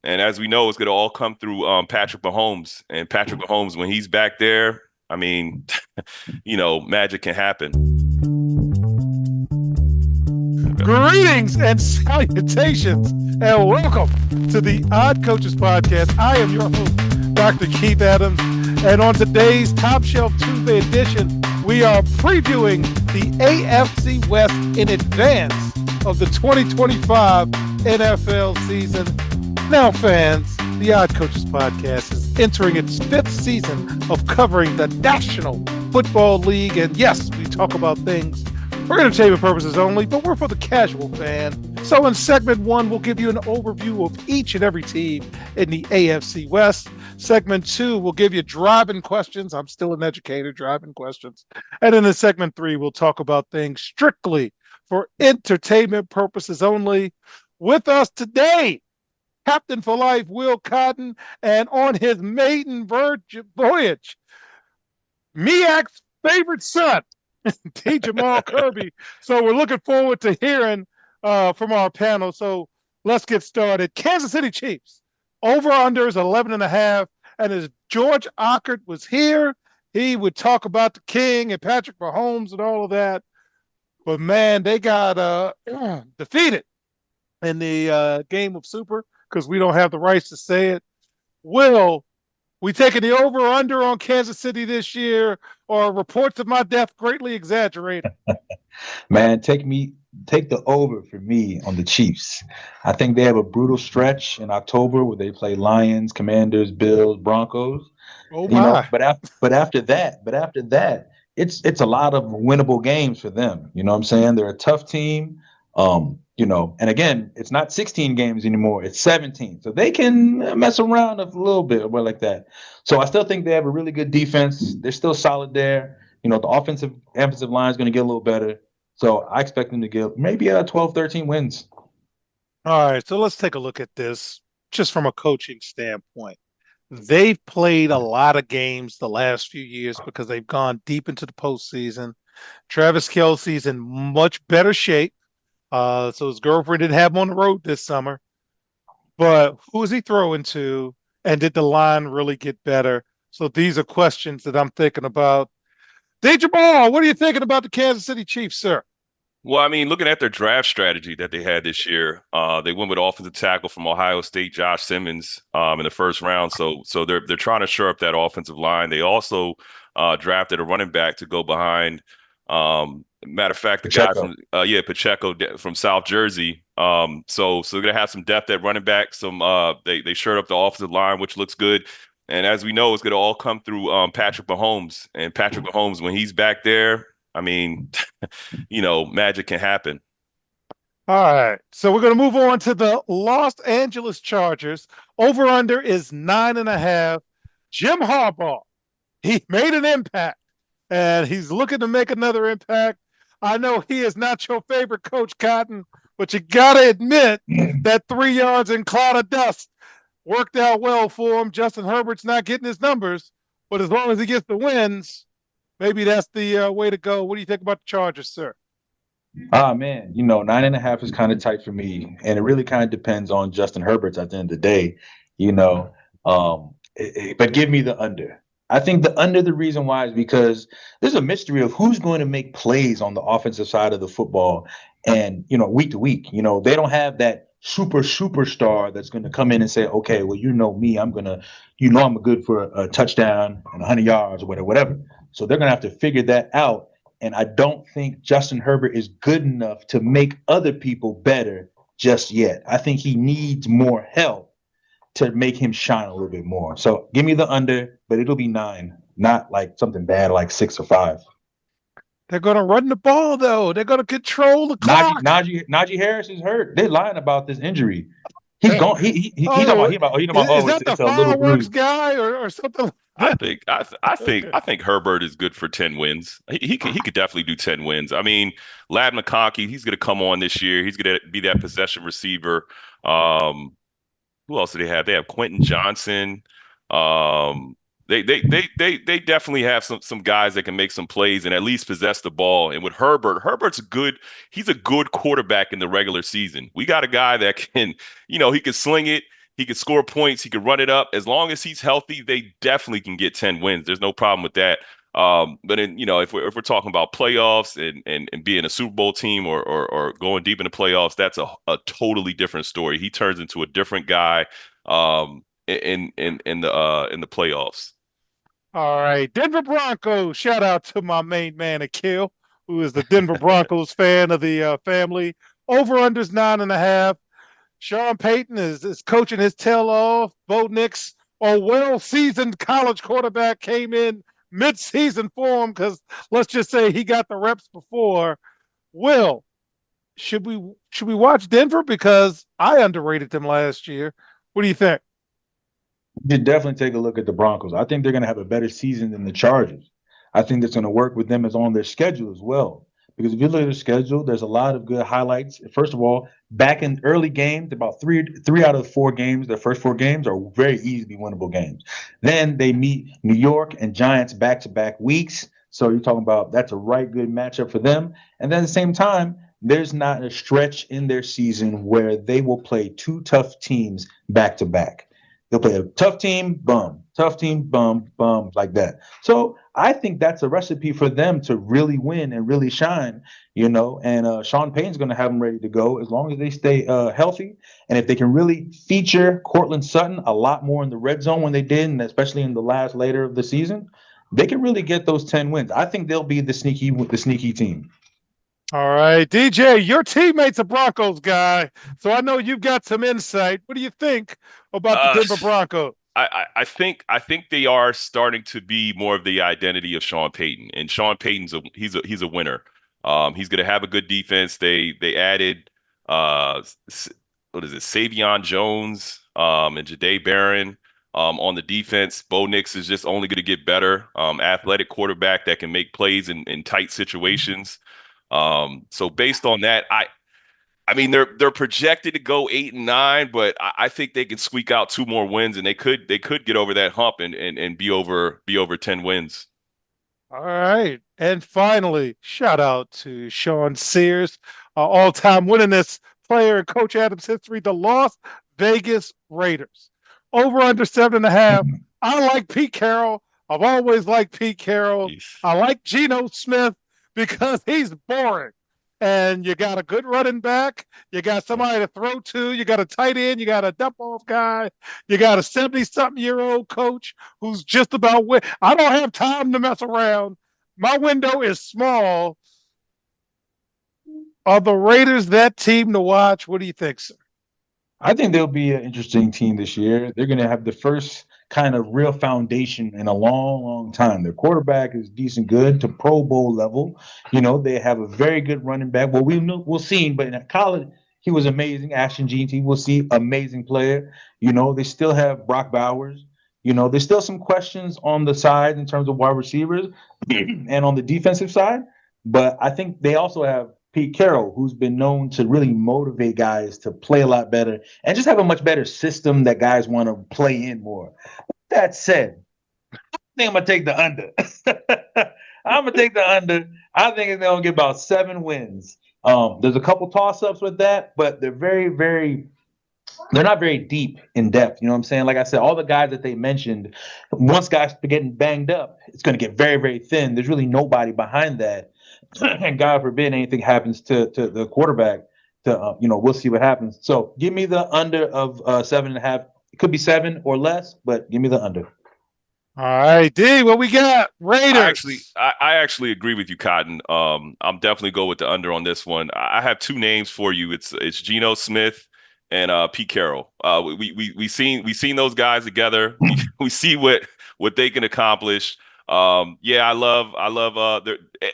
And as we know, it's going to all come through Patrick Mahomes. And Patrick Mahomes, when he's back there, I mean, magic can happen. Greetings and salutations, and welcome to the Odd Coaches Podcast. I am your host, Dr. Keith Adams, and on today's Top Shelf Tuesday edition, we are previewing the AFC West in advance of the 2025 NFL season. Now, fans, the Odd Coaches Podcast is entering its fifth season of covering the National Football League, and yes, we talk about things for entertainment purposes only, but we're for the casual fan. So in segment one, we'll give you an overview of each and every team in the AFC West. Segment two, we'll give you driving questions. I'm still an educator, driving questions. And then in segment three, we'll talk about things strictly for entertainment purposes only. With us today, Captain for Life, Will Cotton, and on his maiden voyage, MEAC's favorite son, D. Jamal Kirby. So we're looking forward to hearing from our panel. So let's get started. Kansas City Chiefs, over-under is 11.5. And as George Ockert was here, he would talk about the King and Patrick Mahomes and all of that. But, man, they got defeated in the game of Super because we don't have the rights to say it. Will, we taking the over-under on Kansas City this year, or reports of my death greatly exaggerated? Man, take the over for me on the Chiefs. I think they have a brutal stretch in October where they play Lions, Commanders, Bills, Broncos. Oh my! But after that, it's a lot of winnable games for them. You know what I'm saying? They're a tough team. And again, it's not 16 games anymore. It's 17. So they can mess around a little bit or like that. So I still think they have a really good defense. They're still solid there. The offensive line is going to get a little better. So I expect them to get maybe 12, 13 wins. All right. So let's take a look at this just from a coaching standpoint. They've played a lot of games the last few years because they've gone deep into the postseason. Travis Kelce's in much better shape. So his girlfriend didn't have him on the road this summer. But who is he throwing to? And did the line really get better? So these are questions that I'm thinking about. D. Jamal, what are you thinking about the Kansas City Chiefs, sir? Well, I mean, looking at their draft strategy that they had this year, they went with offensive tackle from Ohio State, Josh Simmons, in the first round. So they're trying to shore up that offensive line. They also drafted a running back to go behind. Matter of fact, the guy from Pacheco from South Jersey. So they're gonna have some depth at running back. They shored up the offensive line, which looks good. And as we know, it's gonna all come through Patrick Mahomes. And Patrick Mahomes, when he's back there, I mean, magic can happen. All right. So we're going to move on to the Los Angeles Chargers. Over under is 9.5. Jim Harbaugh, he made an impact and he's looking to make another impact. I know he is not your favorite coach, Cotton, but you got to admit that 3 yards in cloud of dust worked out well for him. Justin Herbert's not getting his numbers, but as long as he gets the wins, maybe that's the way to go. What do you think about the Chargers, sir? Man, 9.5 is kind of tight for me, and it really kind of depends on Justin Herbert at the end of the day, but give me the under. I think the under, the reason why is because there's a mystery of who's going to make plays on the offensive side of the football, and week to week, they don't have that superstar that's going to come in and say, okay, well, me, I'm good for a touchdown and 100 yards or whatever. So they're going to have to figure that out. And I don't think Justin Herbert is good enough to make other people better just yet. I think he needs more help to make him shine a little bit more. So give me the under, but it'll be 9, not like something bad like 6 or 5. They're going to run the ball, though. They're going to control the clock. Najee Harris is hurt. They're lying about this injury. He's gone. He's talking about. Is that the fireworks guy or something? I think Herbert is good for 10 wins. He could definitely do 10 wins. I mean, Lad McConkey, he's going to come on this year. He's going to be that possession receiver. Who else do they have? They have Quentin Johnson. They definitely have some guys that can make some plays and at least possess the ball. And with Herbert's good. He's a good quarterback in the regular season. We got a guy that can, he can sling it. He could score points. He could run it up. As long as he's healthy, they definitely can get 10 wins. There's no problem with that. But if we're talking about playoffs and being a Super Bowl team or going deep in the playoffs, that's a totally different story. He turns into a different guy in the playoffs. All right, Denver Broncos. Shout out to my main man, Akil, who is the Denver Broncos fan of the family. Over unders 9.5. Sean Payton is coaching his tail off. Bo Nix, a well-seasoned college quarterback, came in mid-season form because let's just say he got the reps before. Will, should we watch Denver because I underrated them last year? What do you think? You should definitely take a look at the Broncos. I think they're going to have a better season than the Chargers. I think that's going to work with them as on their schedule as well. Because if you look at their schedule, there's a lot of good highlights. First of all, back in early games, about three out of the 4 games, their first 4 games are very easily winnable games. Then they meet New York and Giants back-to-back weeks. So you're talking about that's a right good matchup for them. And then at the same time, there's not a stretch in their season where they will play 2 tough teams back to back. They'll play a tough team, bum, like that. So I think that's a recipe for them to really win and really shine, And Sean Payton's going to have them ready to go as long as they stay healthy. And if they can really feature Cortland Sutton a lot more in the red zone when they did, and especially in the later of the season, they can really get those 10 wins. I think they'll be the sneaky team. All right, DJ, your teammate's a Broncos guy, so I know you've got some insight. What do you think about the Uh, Denver Broncos? I think they are starting to be more of the identity of Sean Payton, and Sean Payton's he's a winner. He's going to have a good defense. They added what is it, Savion Jones and Jahdae Barron on the defense. Bo Nix is just only going to get better. Athletic quarterback that can make plays in tight situations. So based on that, I mean they're projected to go 8-9, but I think they can squeak out 2 more wins, and they could get over that hump and be over 10 wins. All right. And finally, shout out to Sean Sears, all-time winningest player in Coach Adams' history, the Las Vegas Raiders. Over under 7.5. I like Pete Carroll. I've always liked Pete Carroll. Jeez. I like Geno Smith because he's boring. And you got a good running back. You got somebody to throw to. You got a tight end. You got a dump off guy. You got a 70-something-year-old coach who's just about win. I don't have time to mess around. My window is small. Are the Raiders that team to watch? What do you think, sir? I think they'll be an interesting team this year. They're going to have the first kind of real foundation in a long time. Their quarterback is decent good to Pro Bowl level. They have a very good running back. Well, we'll see, but in college, he was amazing. Ashton Jeanty, we'll see, amazing player. They still have Brock Bowers. There's still some questions on the side in terms of wide receivers and on the defensive side. But I think they also have Pete Carroll, who's been known to really motivate guys to play a lot better and just have a much better system that guys want to play in more. That said, I think I'm going to take the under. I'm going to take the under. I think they're going to get about 7 wins. There's a couple toss-ups with that, but they're they're not very deep in depth. You know what I'm saying? Like I said, all the guys that they mentioned, once guys are getting banged up, it's going to get very, very thin. There's really nobody behind that. And God forbid anything happens to the quarterback. We'll see what happens. So give me the under of 7.5. It could be 7 or less, but give me the under. All right, D, what we got? I actually, Raiders. I actually agree with you, Cotton. I'm definitely go with the under on this one. I have 2 names for you. It's Geno Smith and Pete Carroll. We seen those guys together. We see what they can accomplish. Yeah, I love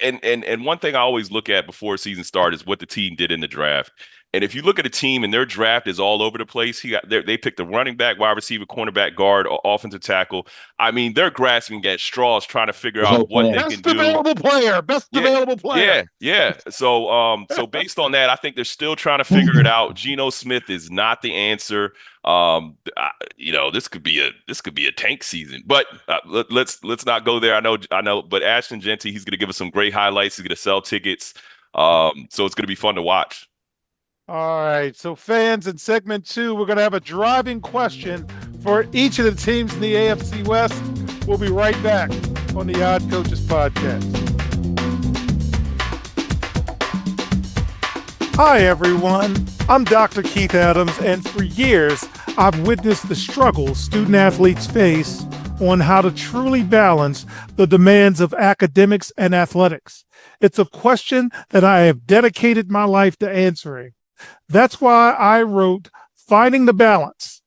and one thing I always look at before season start is what the team did in the draft. And if you look at a team and their draft is all over the place, they picked a running back, wide receiver, cornerback, guard, offensive tackle. I mean, they're grasping at straws trying to figure There's no out what plan. they Best can do. available player. Best Yeah, available player. yeah. So based on that, I think they're still trying to figure it out. Geno Smith is not the answer. This could be a tank season, but let's not go there. I know, but Ashton Jeanty, he's going to give us some great highlights. He's going to sell tickets. So it's going to be fun to watch. All right, so fans, in segment 2, we're going to have a driving question for each of the teams in the AFC West. We'll be right back on the Odd Coaches Podcast. Hi, everyone. I'm Dr. Keith Adams, and for years, I've witnessed the struggles student athletes face on how to truly balance the demands of academics and athletics. It's a question that I have dedicated my life to answering. That's why I wrote Finding the Balance,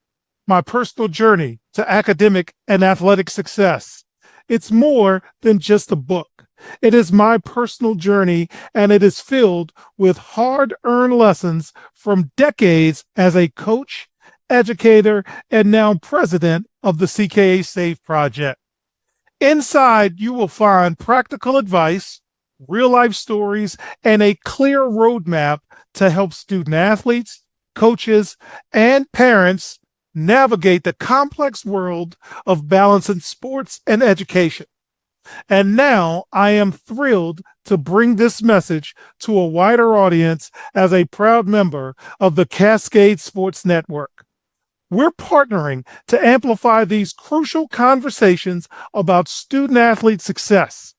my personal journey to academic and athletic success. It's more than just a book. It is my personal journey, and it is filled with hard-earned lessons from decades as a coach, educator, and now president of the CKA SAVE Project. Inside, you will find practical advice, real-life stories, and a clear roadmap to help student athletes, coaches, and parents navigate the complex world of balancing sports and education. And now I am thrilled to bring this message to a wider audience as a proud member of the Cascade Sports Network. We're partnering to amplify these crucial conversations about student-athlete success.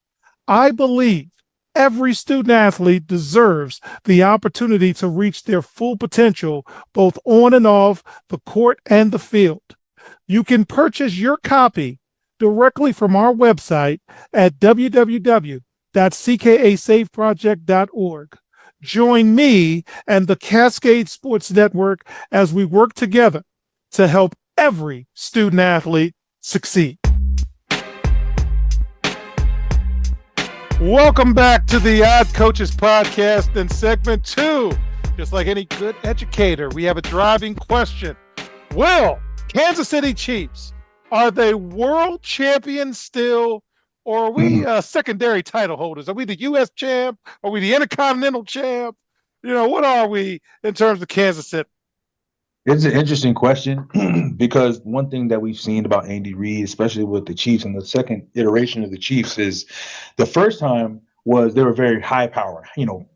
I believe every student-athlete deserves the opportunity to reach their full potential, both on and off the court and the field. You can purchase your copy directly from our website at www.ckasaveproject.org. Join me and the Cascade Sports Network as we work together to help every student-athlete succeed. Welcome back to the Odd Coaches Podcast in segment 2. Just like any good educator, we have a driving question. Will Kansas City Chiefs, are they world champions still, or are we secondary title holders? Are we the U.S. champ? Are we the Intercontinental champ? What are we in terms of Kansas City? It's an interesting question because one thing that we've seen about Andy Reid, especially with the Chiefs and the second iteration of the Chiefs, is the first time was they were very high power,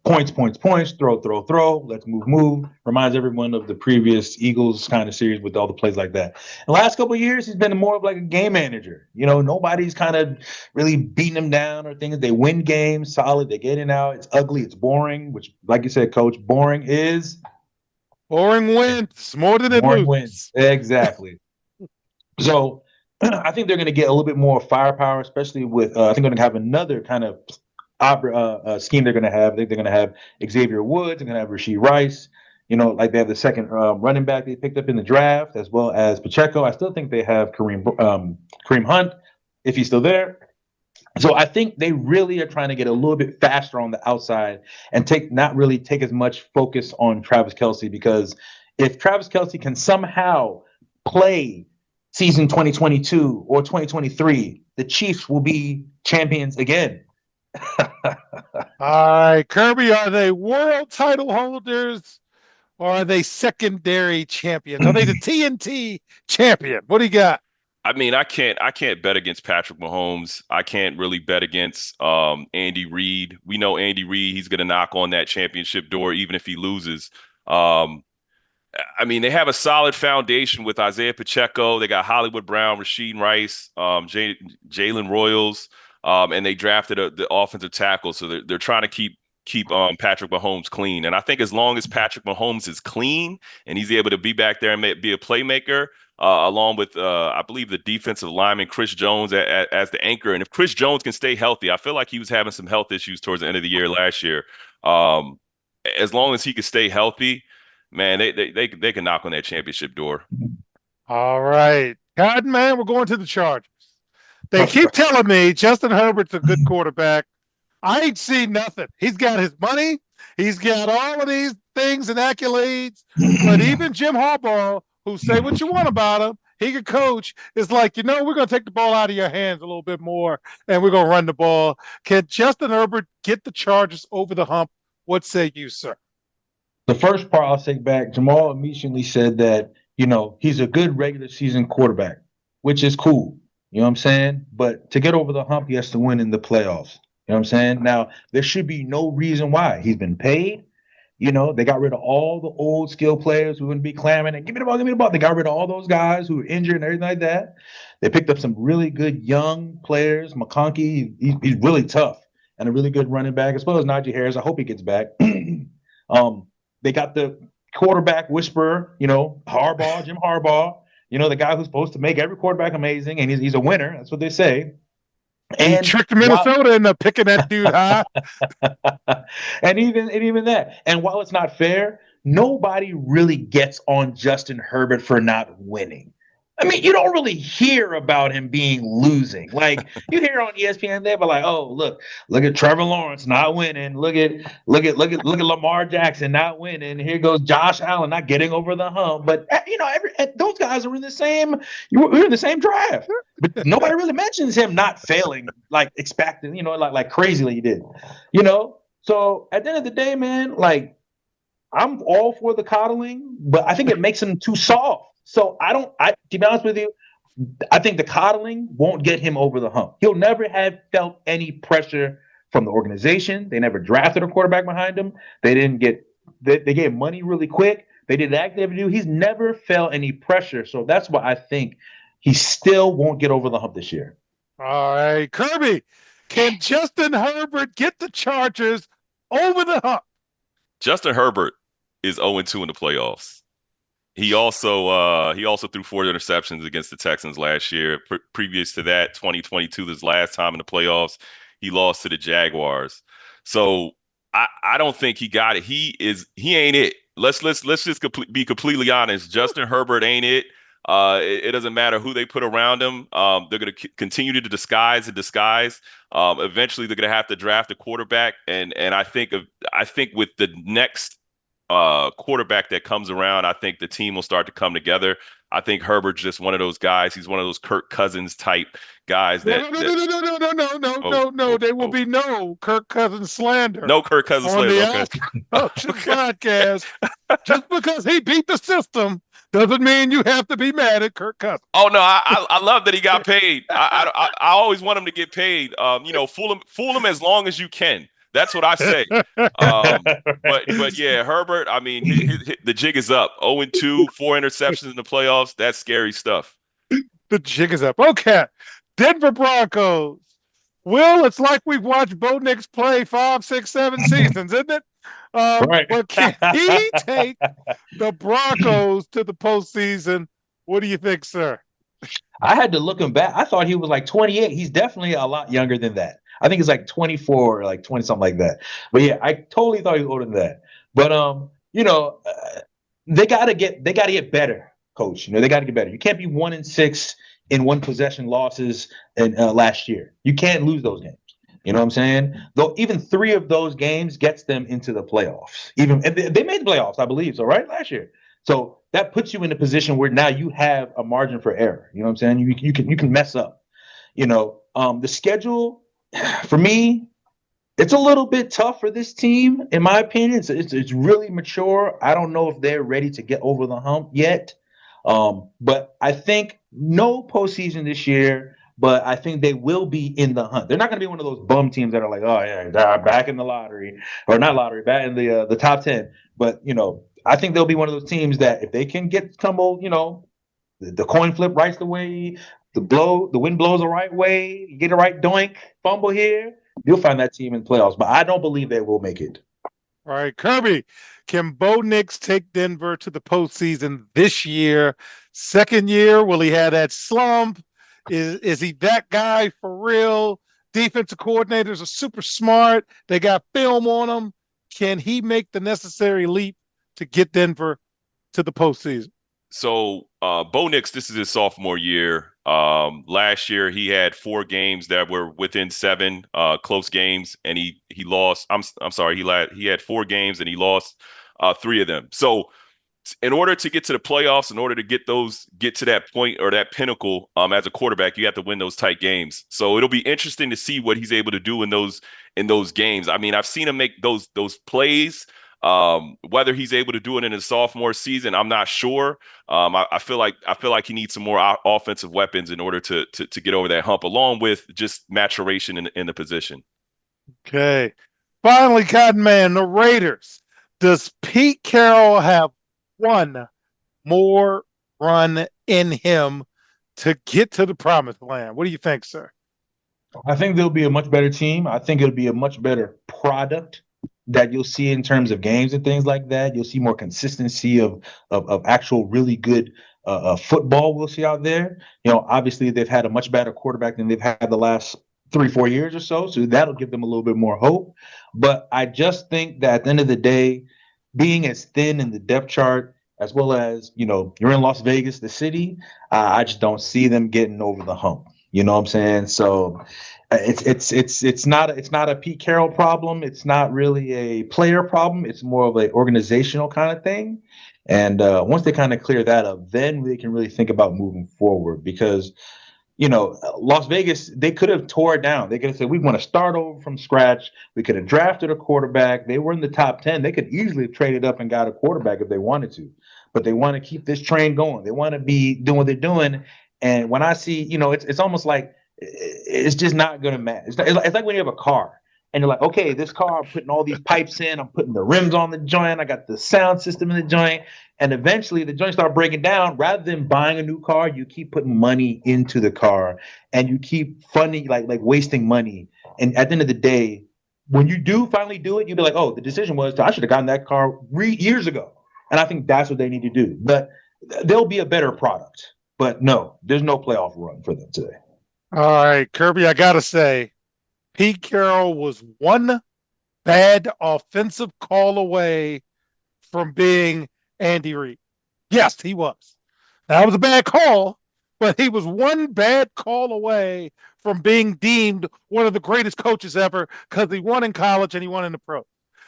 points, throw, let's move. Reminds everyone of the previous Eagles kind of series with all the plays like that. The last couple of years, he's been more of like a game manager. Nobody's kind of really beating him down or things. They win games, solid, they get in out. It's ugly, it's boring, which, like you said, Coach, boring is... Boring wins more than it boring loses. Wins. Exactly. So I think they're going to get a little bit more firepower, especially with I think they're going to have another kind of scheme they're going to have. I think they're going to have Xavier Woods. They're going to have Rashee Rice. Like they have the second running back they picked up in the draft, as well as Pacheco. I still think they have Kareem Hunt, if he's still there. So I think they really are trying to get a little bit faster on the outside and not really take as much focus on Travis Kelce, because if Travis Kelce can somehow play season 2022 or 2023, the Chiefs will be champions again. All right, Kirby, are they world title holders or are they secondary champions? Are they the TNT champion? What do you got? I mean, I can't bet against Patrick Mahomes. I can't really bet against Andy Reid. We know Andy Reid, he's going to knock on that championship door even if he loses. I mean, they have a solid foundation with Isaiah Pacheco. They got Hollywood Brown, Rashee Rice, Jalen Royals, and they drafted the offensive tackle. So they're trying to keep Patrick Mahomes clean. And I think as long as Patrick Mahomes is clean and he's able to be back there and be a playmaker, along with, I believe, the defensive lineman, Chris Jones, as the anchor. And if Chris Jones can stay healthy, I feel like he was having some health issues towards the end of the year last year. As long as he can stay healthy, man, they can knock on that championship door. All right. God, man, we're going to the Chargers. They keep telling me Justin Herbert's a good quarterback. I ain't seen nothing. He's got his money. He's got all of these things and accolades. But even Jim Harbaugh, who say what you want about him, he could coach, is like, we're going to take the ball out of your hands a little bit more, and we're going to run the ball. Can Justin Herbert get the Chargers over the hump? What say you, sir? The first part I'll take back, Jamal immediately said that, he's a good regular season quarterback, which is cool. You know what I'm saying? But to get over the hump, he has to win in the playoffs. You know what I'm saying? Now, there should be no reason why. He's been paid. They got rid of all the old skill players who wouldn't be clamoring and give me the ball, give me the ball. They got rid of all those guys who were injured and everything like that. They picked up some really good young players. McConkey, he's really tough and a really good running back, as well as Najee Harris. I hope he gets back. They got the quarterback whisperer, Harbaugh, Jim Harbaugh, the guy who's supposed to make every quarterback amazing, and he's a winner. That's what they say. And he tricked Minnesota into picking that dude high. and even that. And while it's not fair, nobody really gets on Justin Herbert for not winning. I mean, you don't really hear about him losing. Like you hear on ESPN, they're like, "Oh, look at Trevor Lawrence not winning. Look at Lamar Jackson not winning. Here goes Josh Allen not getting over the hump." But those guys are in the same. We're in the same draft, but nobody really mentions him not failing like expected. Like crazily he did. So at the end of the day, man, like I'm all for the coddling, but I think it makes him too soft. So to be honest with you, I think the coddling won't get him over the hump. He'll never have felt any pressure from the organization. They never drafted a quarterback behind him. They gave money really quick. They did the activity. He's never felt any pressure. So that's why I think he still won't get over the hump this year. All right, Kirby, can Justin Herbert get the Chargers over the hump? Justin Herbert is 0-2 in the playoffs. He also threw 4 interceptions against the Texans last year. Previous to that, 2022, his last time in the playoffs, he lost to the Jaguars. So I don't think he got it. He ain't it. Let's just be completely honest. Justin Herbert ain't it. It doesn't matter who they put around him. They're going to continue to disguise. Eventually, they're going to have to draft a quarterback, and I think with the next quarterback that comes around, I think the team will start to come together. I think Herbert's just one of those guys. He's one of those Kirk Cousins type guys. No. There will be no Kirk Cousins slander. No Kirk Cousins slander. On the podcast. Just because he beat the system doesn't mean you have to be mad at Kirk Cousins. Oh no, I love that he got paid. I always want him to get paid. Fool him as long as you can. That's what I say. But yeah, Herbert, I mean, the jig is up. 0-2, 4 interceptions in the playoffs. That's scary stuff. The jig is up. Okay. Denver Broncos. Will, it's like we've watched Bo Nix play 5, 6, 7 seasons, isn't it? Right. But can he take the Broncos to the postseason? What do you think, sir? I had to look him back. I thought he was like 28. He's definitely a lot younger than that. I think it's like 24 or like 20, something like that. But yeah, I totally thought he was older than that. But they gotta get better, coach. They gotta get better. You can't be 1-6 in one possession losses in last year. You can't lose those games. You know what I'm saying? Though even 3 of those games gets them into the playoffs. Even they made the playoffs, I believe. So right last year. So that puts you in a position where now you have a margin for error. You know what I'm saying? You can mess up. The schedule. For me, it's a little bit tough for this team, in my opinion. It's really mature. I don't know if they're ready to get over the hump yet. But I think no postseason this year, but I think they will be in the hunt. They're not going to be one of those bum teams that are like, oh, yeah, back in the lottery. Or not lottery, back in the top 10. But, I think they'll be one of those teams that if they can get the coin flip right the way, the wind blows the right way, you get the right doink, fumble here, you'll find that team in playoffs. But I don't believe they will make it. All right, Kirby, can Bo Nix take Denver to the postseason this year? Second year, will he have that slump? Is he that guy for real? Defensive coordinators are super smart. They got film on him. Can he make the necessary leap to get Denver to the postseason? So Bo Nix, this is his sophomore year. Last year he had 4 games that were within 7 close games, and he lost. I'm sorry, he had 4 games and he lost 3 of them. So in order to get to the playoffs, in order to get to that point or that pinnacle as a quarterback, you have to win those tight games. So it'll be interesting to see what he's able to do in those games. I mean, I've seen him make those plays. Whether he's able to do it in his sophomore season, I'm not sure. I feel like he needs some more offensive weapons in order to get over that hump, along with just maturation in the position. Okay. Finally, Cotton Man, the Raiders. Does Pete Carroll have one more run in him to get to the promised land? What do you think, sir? I think they'll be a much better team. I think it'll be a much better product that you'll see in terms of games and things like that. You'll see more consistency of actual really good football we'll see out there. Obviously they've had a much better quarterback than they've had the last 3-4 years or so. So that'll give them a little bit more hope. But I just think that at the end of the day, being as thin in the depth chart, as well as, you're in Las Vegas, the city, I just don't see them getting over the hump. You know what I'm saying? So it's not a Pete Carroll problem. It's not really a player problem. It's more of an organizational kind of thing. And once they kind of clear that up, then they can really think about moving forward because, Las Vegas, they could have tore it down. They could have said, we want to start over from scratch. We could have drafted a quarterback. They were in the top 10. They could easily have traded up and got a quarterback if they wanted to. But they want to keep this train going. They want to be doing what they're doing. And when I see, it's almost like it's just not going to matter. It's like when you have a car and you're like, okay, this car, I'm putting all these pipes in. I'm putting the rims on the joint. I got the sound system in the joint. And eventually the joints start breaking down. Rather than buying a new car, you keep putting money into the car and you keep funding, like wasting money. And at the end of the day, when you do finally do it, you'll be like, oh, the decision was I should have gotten that car years ago. And I think that's what they need to do. But there'll be a better product. But no, there's no playoff run for them today. All right, Kirby, I got to say, Pete Carroll was one bad offensive call away from being Andy Reid. Yes, he was. That was a bad call, but he was one bad call away from being deemed one of the greatest coaches ever because he won in college and he won in the pro.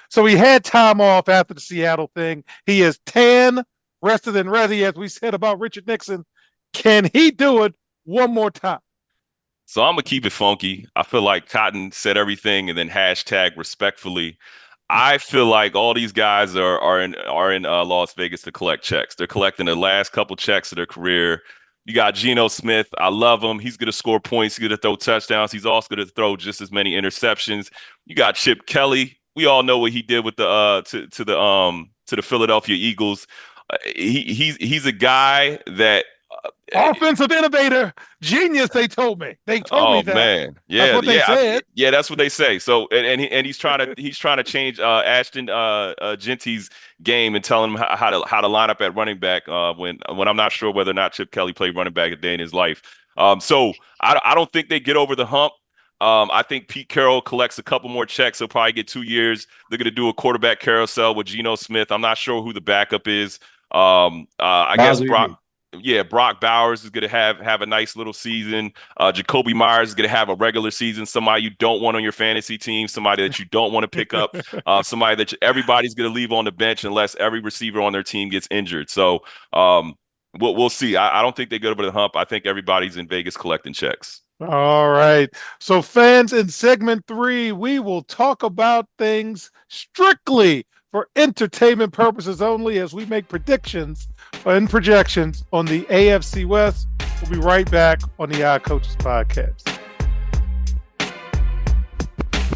So he had time off after the Seattle thing. He is tan, rested and ready, as we said about Richard Nixon. Can he do it one more time? So I'm gonna keep it funky. I feel like Cotton said everything, and then hashtag respectfully. I feel like all these guys are in Las Vegas to collect checks. They're collecting the last couple checks of their career. You got Geno Smith. I love him. He's gonna score points. He's gonna throw touchdowns. He's also gonna throw just as many interceptions. You got Chip Kelly. We all know what he did with the to the Philadelphia Eagles. He's a guy that offensive innovator, genius. They told me. They told me that. Oh man, yeah, that's what they said. Yeah, that's what they say. So, and he's trying to change Ashton Genty's game and telling him how to line up at running back when I'm not sure whether or not Chip Kelly played running back a day in his life. So I don't think they get over the hump. I think Pete Carroll collects a couple more checks. He'll probably get 2 years. They're going to do a quarterback carousel with Geno Smith. I'm not sure who the backup is. I guess Brock Bowers is going to have a nice little season. Jacoby Myers is going to have a regular season. Somebody you don't want on your fantasy team. Somebody that you don't want to pick up. Somebody that everybody's going to leave on the bench unless every receiver on their team gets injured. So we'll see. I don't think they go over the hump. I think everybody's in Vegas collecting checks. All right. So fans, in segment 3, we will talk about things strictly for entertainment purposes only as we make predictions and projections on the AFC West. We'll be right back on the Odd Coaches Podcast.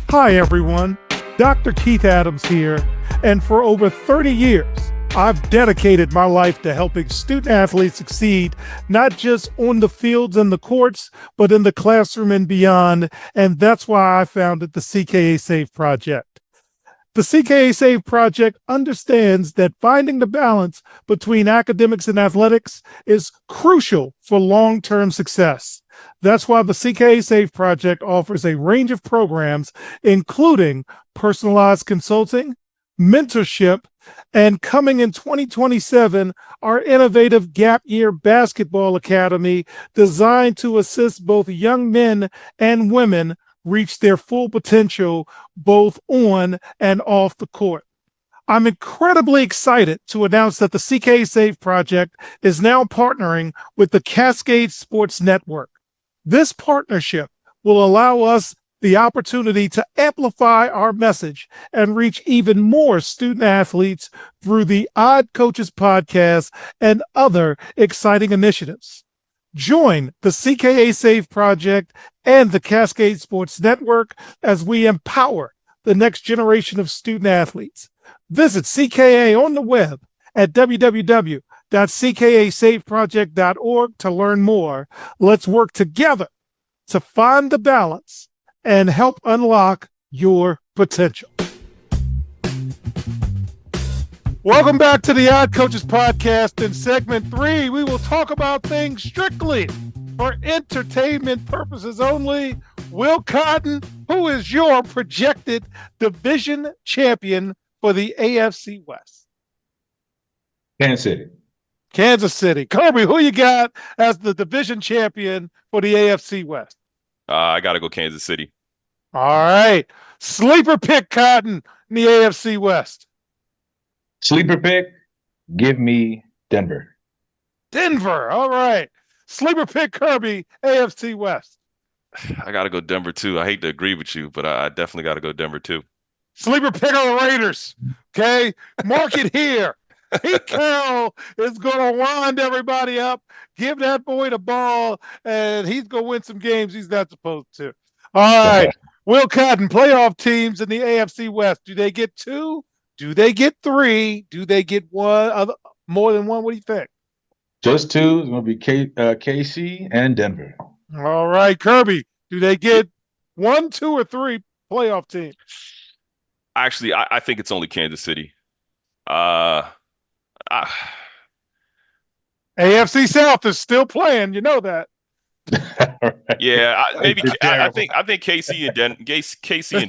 Hi, everyone. Dr. Keith Adams here. And for over 30 years, I've dedicated my life to helping student athletes succeed, not just on the fields and the courts, but in the classroom and beyond. And that's why I founded the CKA Save Project. The CKA Save Project understands that finding the balance between academics and athletics is crucial for long-term success. That's why the CKA Save Project offers a range of programs, including personalized consulting, mentorship, and coming in 2027, our innovative Gap Year Basketball Academy designed to assist both young men and women reach their full potential both on and off the court. I'm incredibly excited to announce that the CK Save Project is now partnering with the Cascade Sports Network. This partnership will allow us the opportunity to amplify our message and reach even more student athletes through the Odd Coaches Podcast and other exciting initiatives. Join the CKA Save Project and the Cascade Sports Network as we empower the next generation of student athletes. Visit CKA on the web at www.ckasafeproject.org to learn more. Let's work together to find the balance and help unlock your potential. Welcome back to the Odd Coaches Podcast. In segment 3, we will talk about things strictly for entertainment purposes only. Will Cotton, who is your projected division champion for the AFC West? Kansas City. Kirby, who you got as the division champion for the AFC West? I got to go Kansas City. All right. Sleeper pick, Cotton, in the AFC West. Sleeper pick, give me Denver. Denver. All right. Sleeper pick, Kirby, AFC West. I got to go Denver, too. I hate to agree with you, but I definitely got to go Denver, too. Sleeper pick on the Raiders. Okay. Mark it here. Pete Carroll is going to wind everybody up, give that boy the ball, and he's going to win some games he's not supposed to. All right. Will Cotton, playoff teams in the AFC West. Do they get 2? Do they get 3? Do they get one? More than one? What do you think? Just 2. It's going to be KC and Denver. All right, Kirby. Do they get 1, 2, or 3 playoff teams? Actually, I think it's only Kansas City. AFC South is still playing. You know that. Yeah, I think KC and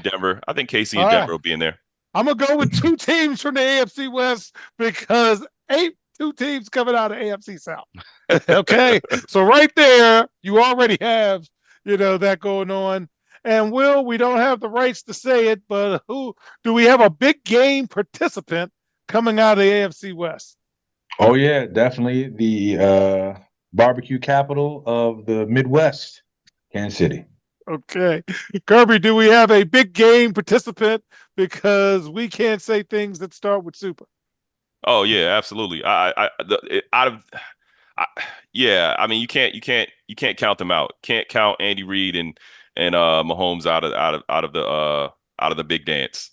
Denver. I think KC and Denver will be in there. I'm gonna go with 2 teams from the AFC West because 2 teams coming out of AFC South. Okay, so right there, you already have that going on. And Will, we don't have the rights to say it, but who do we have a big game participant coming out of the AFC West? Oh yeah, definitely the barbecue capital of the Midwest, Kansas City. Okay. Kirby, do we have a big game participant? Because we can't say things that start with super. Oh yeah, absolutely. I mean, you can't count them out. Can't count Andy Reid and Mahomes out of the big dance.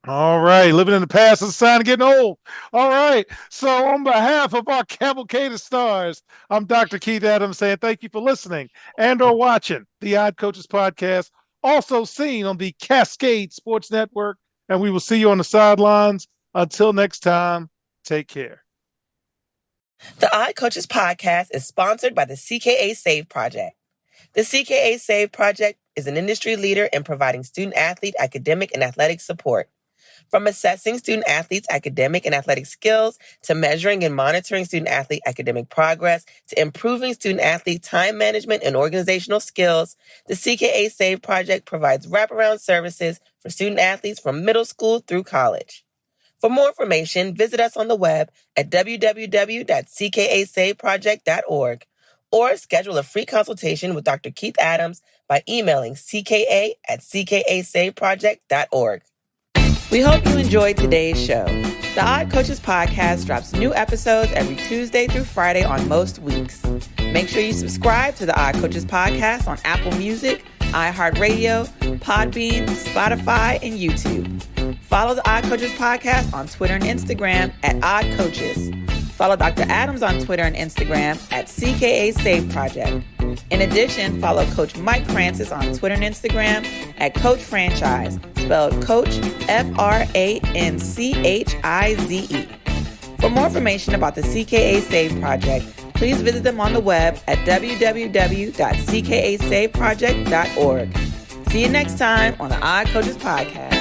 All right, living in the past is a sign of getting old. All right, so on behalf of our cavalcade of stars, I'm Dr. Keith Adams saying thank you for listening and or watching the Odd Coaches Podcast, also seen on the Cascade Sports Network, and we will see you on the sidelines. Until next time, take care. The Odd Coaches Podcast is sponsored by the CKA Save Project. The CKA Save Project is an industry leader in providing student-athlete academic and athletic support. From assessing student-athletes' academic and athletic skills, to measuring and monitoring student-athlete academic progress, to improving student-athlete time management and organizational skills, the CKA Save Project provides wraparound services for student-athletes from middle school through college. For more information, visit us on the web at www.ckasafeproject.org or schedule a free consultation with Dr. Keith Adams by emailing cka@ckasafeproject.org. We hope you enjoyed today's show. The Odd Coaches Podcast drops new episodes every Tuesday through Friday on most weeks. Make sure you subscribe to the Odd Coaches Podcast on Apple Music, iHeartRadio, Podbean, Spotify, and YouTube. Follow the Odd Coaches Podcast on Twitter and Instagram at Odd Coaches. Follow Dr. Adams on Twitter and Instagram at CKA Save Project. In addition, follow Coach Mike Francis on Twitter and Instagram at Coach Franchise, spelled Coach Franchize. For more information about the CKA Save Project, please visit them on the web at www.ckasafeproject.org. See you next time on the Odd Coaches Podcast.